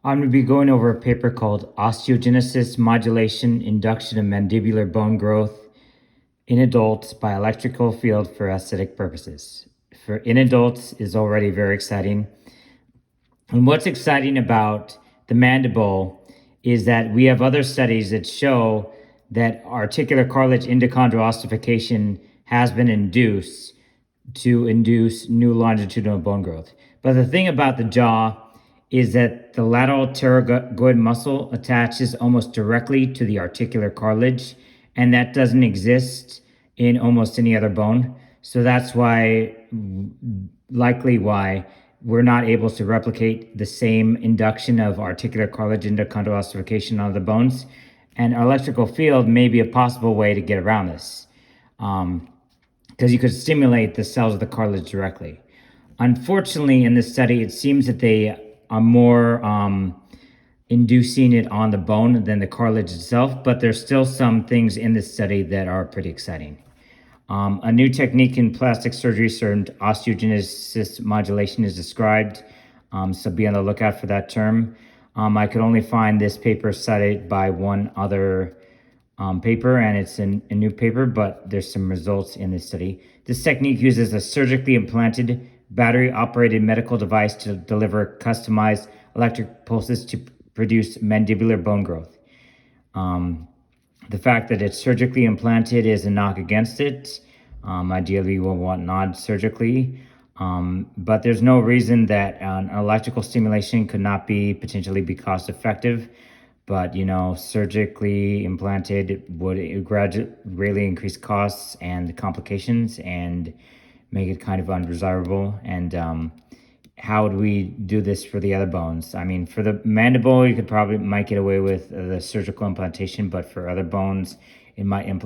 I'm going to be going over a paper called Osteogenesis Modulation Induction of Mandibular Bone Growth in Adults by Electrical Field for Aesthetic Purposes. For in adults is already very exciting. And what's exciting about the mandible is that we have other studies that show that articular cartilage endochondral ossification has been induced to induce new longitudinal bone growth. But the thing about the jaw is that the lateral pterygoid muscle attaches almost directly to the articular cartilage, and that doesn't exist in almost any other bone. So that's likely why we're not able to replicate the same induction of articular cartilage endochondral ossification on the bones. And electrical field may be a possible way to get around this, because you could stimulate the cells of the cartilage directly. Unfortunately, in this study, it seems that they are more inducing it on the bone than the cartilage itself, but there's still some things in this study that are pretty exciting. A new technique in plastic surgery termed osteogenesis modulation is described, so be on the lookout for that term. I could only find this paper cited by one other paper, and it's a new paper, but there's some results in this study. This technique uses a surgically implanted battery-operated medical device to deliver customized electric pulses to produce mandibular bone growth. The fact that it's surgically implanted is a knock against it. Ideally, we'll want non-surgically, but there's no reason that an electrical stimulation could not potentially be cost-effective. But, surgically implanted would greatly increase costs and complications and make it kind of undesirable. And how would we do this for the other bones? I mean, for the mandible, you might get away with the surgical implantation, but for other bones, it might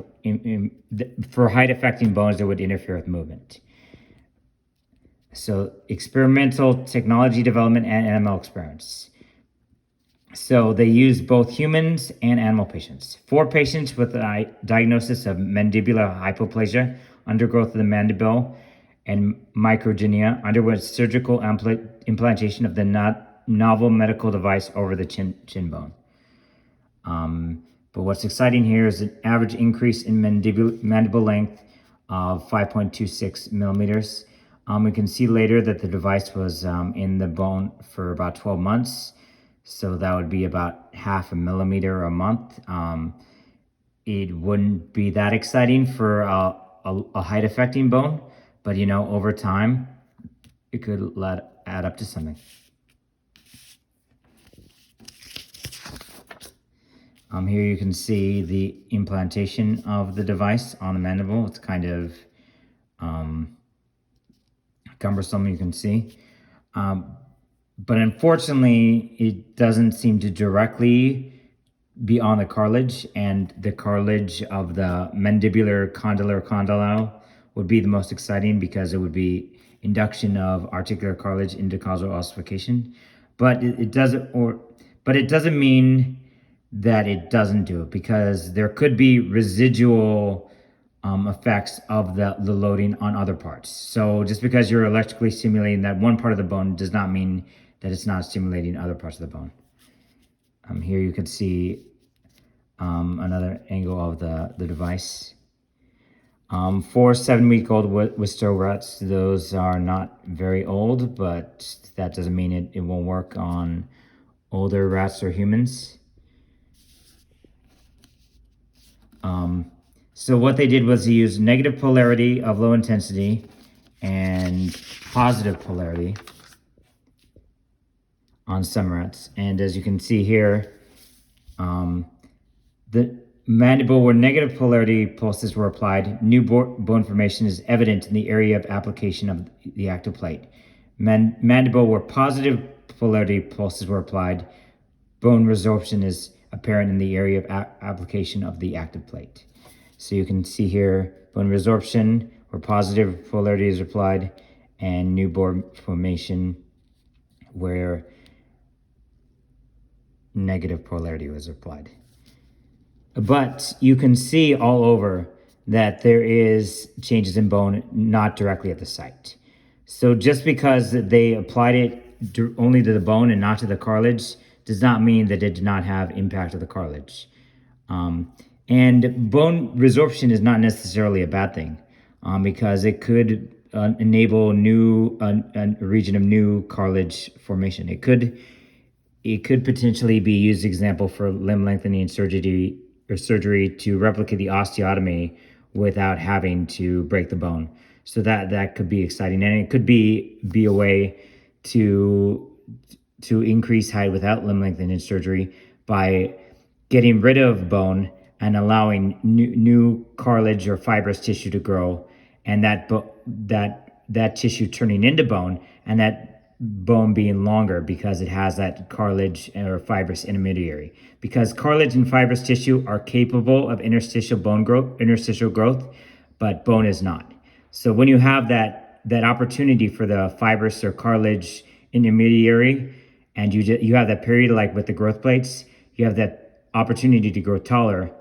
for height affecting bones, it would interfere with movement. So experimental technology development and animal experiments. So they used both humans and animal patients. 4 patients with a diagnosis of mandibular hypoplasia, undergrowth of the mandible, and microgenia underwent surgical implantation of the novel medical device over the chin bone. But what's exciting here is an average increase in mandible length of 5.26 millimeters. We can see later that the device was in the bone for about 12 months. So that would be about 0.5 millimeter a month. It wouldn't be that exciting for a height affecting bone, but over time, it could add up to something. Here you can see the implantation of the device on the mandible. It's kind of cumbersome, you can see. But unfortunately, it doesn't seem to directly be on the cartilage, and the cartilage of the mandibular condyle would be the most exciting because it would be induction of articular cartilage endochondral ossification. But it doesn't mean that it doesn't do it, because there could be residual effects of the loading on other parts. So just because you're electrically stimulating that one part of the bone does not mean that it's not stimulating other parts of the bone. Here you can see another angle of the device. 4 7-week-old Wistar rats, those are not very old, but that doesn't mean it won't work on older rats or humans. So what they did was they used negative polarity of low intensity and positive polarity on some rats. And as you can see here, the mandible where negative polarity pulses were applied, new bone formation is evident in the area of application of the active plate. Mandible where positive polarity pulses were applied, bone resorption is apparent in the area of application of the active plate. So you can see here bone resorption where positive polarity is applied, and new bone formation where negative polarity was applied. But you can see all over that there is changes in bone not directly at the site. So just because they applied it only to the bone and not to the cartilage does not mean that it did not have impact of the cartilage. And bone resorption is not necessarily a bad thing, because it could enable a region of new cartilage formation. It could potentially be used example for limb lengthening surgery to replicate the osteotomy without having to break the bone. So that could be exciting, and it could be a way to increase height without limb lengthening surgery by getting rid of bone and allowing new cartilage or fibrous tissue to grow, and that tissue turning into bone, and that bone being longer because it has that cartilage or fibrous intermediary. Because cartilage and fibrous tissue are capable of interstitial growth, but bone is not. So when you have that opportunity for the fibrous or cartilage intermediary, and you have that period like with the growth plates, you have that opportunity to grow taller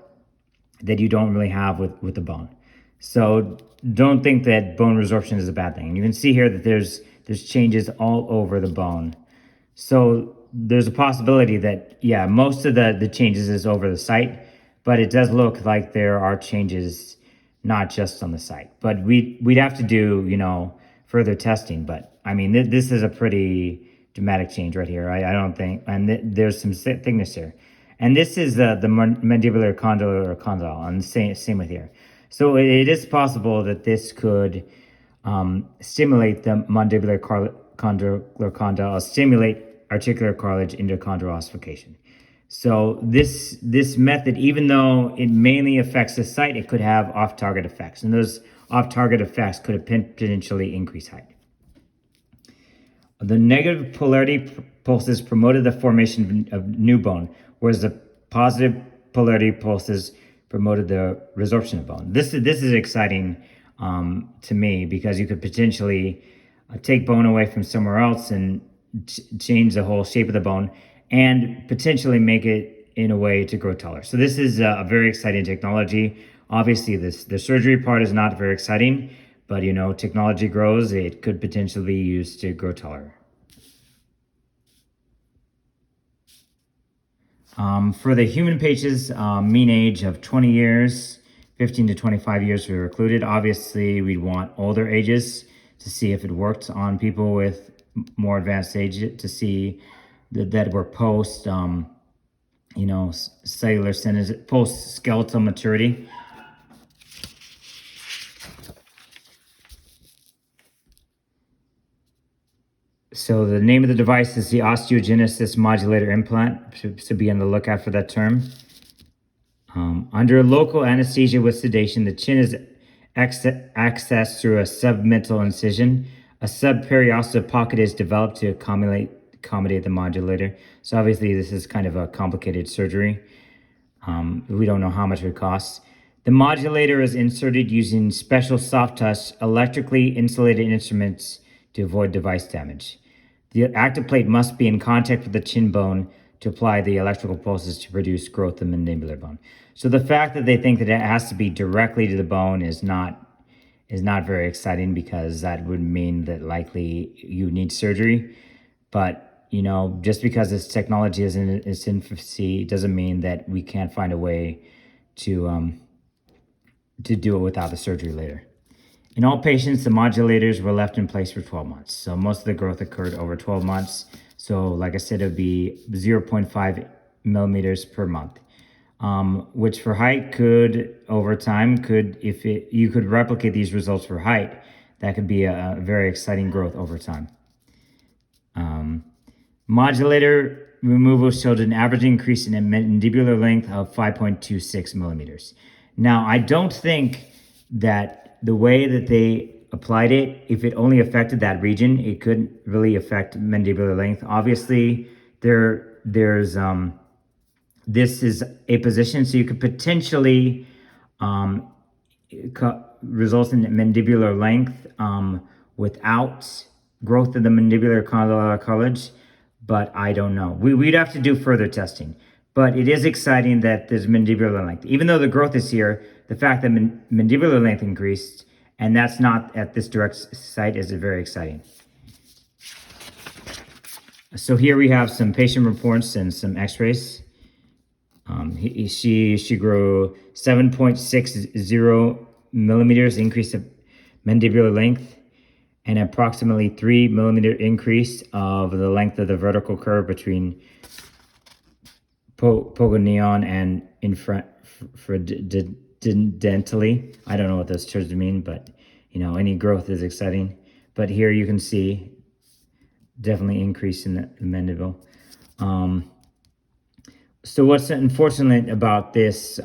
that you don't really have with the bone. So don't think that bone resorption is a bad thing. And you can see here that there's changes all over the bone. So there's a possibility that, yeah, most of the changes is over the site, but it does look like there are changes not just on the site. But we'd have to do, further testing. But I mean, this is a pretty dramatic change right here. I don't think, and there's some thickness here. And this is the mandibular condyle, and same with here. So it is possible that this could stimulate the mandibular condyle, stimulate articular cartilage endochondral ossification. So this method, even though it mainly affects the site, it could have off-target effects, and those off-target effects could potentially increase height. The negative polarity pulses promoted the formation of new bone, whereas the positive polarity pulses promoted the resorption of bone. This is exciting to me, because you could potentially take bone away from somewhere else and change the whole shape of the bone, and potentially make it in a way to grow taller. So this is a very exciting technology. Obviously, the surgery part is not very exciting, but technology grows. It could potentially be used to grow taller. For the human patients, mean age of 20 years, 15 to 25 years were included. Obviously, we'd want older ages to see if it worked on people with more advanced age, to see that were post, cellular senescence, post skeletal maturity. So the name of the device is the osteogenesis modulator implant, so be on the lookout for that term. Under local anesthesia with sedation, the chin is accessed through a submental incision. A subperiosteal pocket is developed to accommodate the modulator. So obviously this is kind of a complicated surgery. We don't know how much it costs. The modulator is inserted using special soft touch electrically insulated instruments to avoid device damage. The active plate must be in contact with the chin bone to apply the electrical pulses to produce growth in the mandibular bone. So the fact that they think that it has to be directly to the bone is not very exciting, because that would mean that likely you need surgery. But just because this technology is in its infancy doesn't mean that we can't find a way to do it without the surgery later. In all patients, the modulators were left in place for 12 months. So most of the growth occurred over 12 months. So like I said, it would be 0.5 millimeters per month, which for height could, over time, you could replicate these results for height, that could be a very exciting growth over time. Modulator removal showed an average increase in mandibular length of 5.26 millimeters. Now, I don't think that the way that they applied it, if it only affected that region, it couldn't really affect mandibular length. Obviously, there's this is a position, so you could potentially result in mandibular length without growth of the mandibular cartilage, but I don't know. We'd have to do further testing. But it is exciting that there's mandibular length. Even though the growth is here, the fact that mandibular length increased, and that's not at this direct site, is very exciting. So here we have some patient reports and some x-rays. She grew 7.60 millimeters increase of mandibular length and approximately 3 millimeter increase of the length of the vertical curve between pogonion and infradentally. I don't know what those terms mean, but any growth is exciting. But here you can see definitely increase in the mandible. So what's unfortunate about this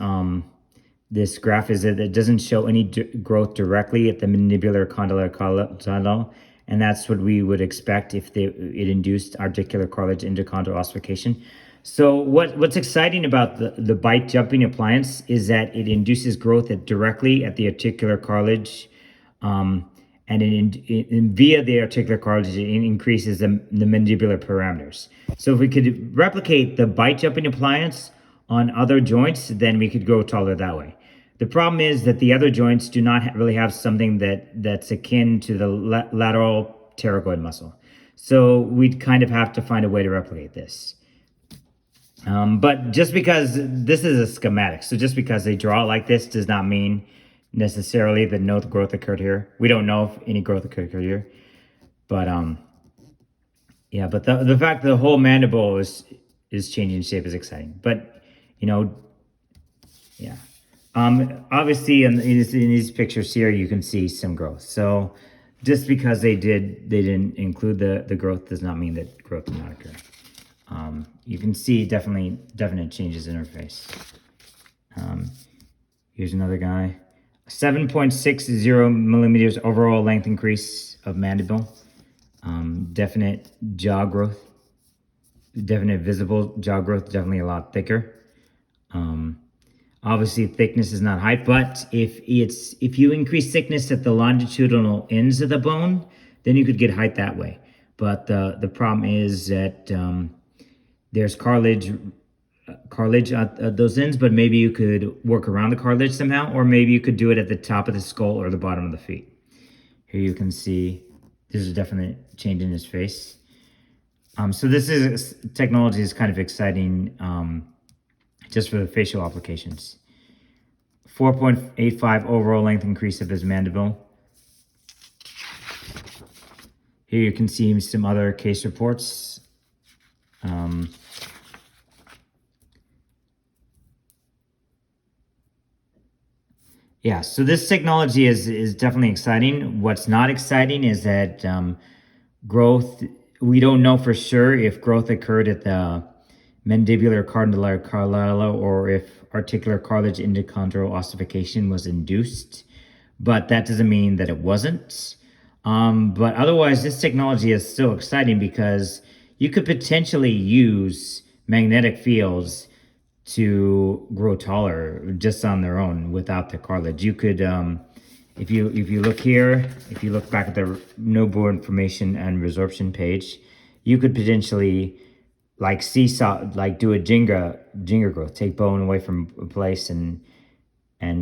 graph is that it doesn't show any growth directly at the mandibular condylar column, and that's what we would expect if it induced articular cartilage endochondral ossification. So what's exciting about the bite jumping appliance is that it induces growth directly at the articular cartilage, and via the articular cartilage, it increases the mandibular parameters. So if we could replicate the bite jumping appliance on other joints, then we could grow taller that way. The problem is that the other joints do not really have something that's akin to the lateral pterygoid muscle. So we'd kind of have to find a way to replicate this. But just because this is a schematic, so just because they draw it like this does not mean necessarily that no growth occurred here. We don't know if any growth occurred here. But yeah, but the fact that the whole mandible is changing shape is exciting. But yeah. Obviously in these pictures here you can see some growth. So just because they didn't include the growth does not mean that growth did not occur. You can see definite changes in her face. Here's another guy. 7.60 millimeters overall length increase of mandible. Definite jaw growth. Definite visible jaw growth, definitely a lot thicker. Obviously thickness is not height, but if you increase thickness at the longitudinal ends of the bone, then you could get height that way. But the problem is that there's cartilage at those ends, but maybe you could work around the cartilage somehow, or maybe you could do it at the top of the skull or the bottom of the feet. Here you can see there's a definite change in his face. So technology is kind of exciting just for the facial applications. 4.85 overall length increase of his mandible. Here you can see some other case reports. Yeah, so this technology is definitely exciting. What's not exciting is that growth, we don't know for sure if growth occurred at the mandibular condylar or if articular cartilage endochondral ossification was induced, but that doesn't mean that it wasn't. But otherwise, this technology is still exciting because you could potentially use magnetic fields to grow taller just on their own without the cartilage. You could, if you look here, if you look back at the newborn formation and resorption page, you could potentially like seesaw, like do a Jenga growth, take bone away from a place and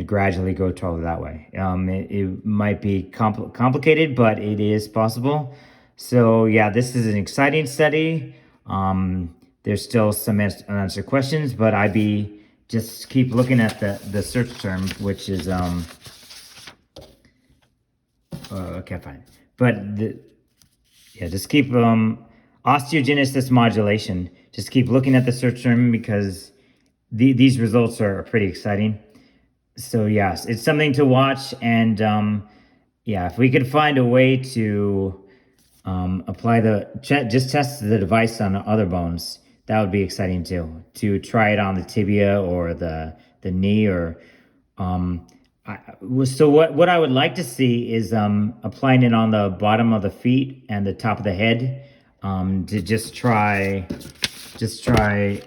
gradually grow taller that way. It might be complicated, but it is possible. So yeah, this is an exciting study. There's still some unanswered questions, but just keep looking at the search term, which is I can't find it. But just keep osteogenesis modulation. Just keep looking at the search term because these results are pretty exciting. So yes, it's something to watch, and yeah, if we could find a way to apply just test the device on other bones, that would be exciting too. To try it on the tibia or the knee, or so what I would like to see is applying it on the bottom of the feet and the top of the head, to just try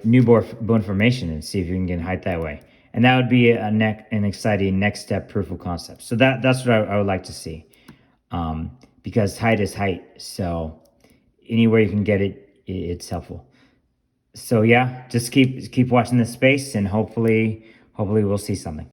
new bone formation and see if you can get height that way. And that would be an exciting next step proof of concept. So that's what I would like to see, because height is height. So anywhere you can get it, it's helpful. So yeah, just keep watching this space, and hopefully we'll see something.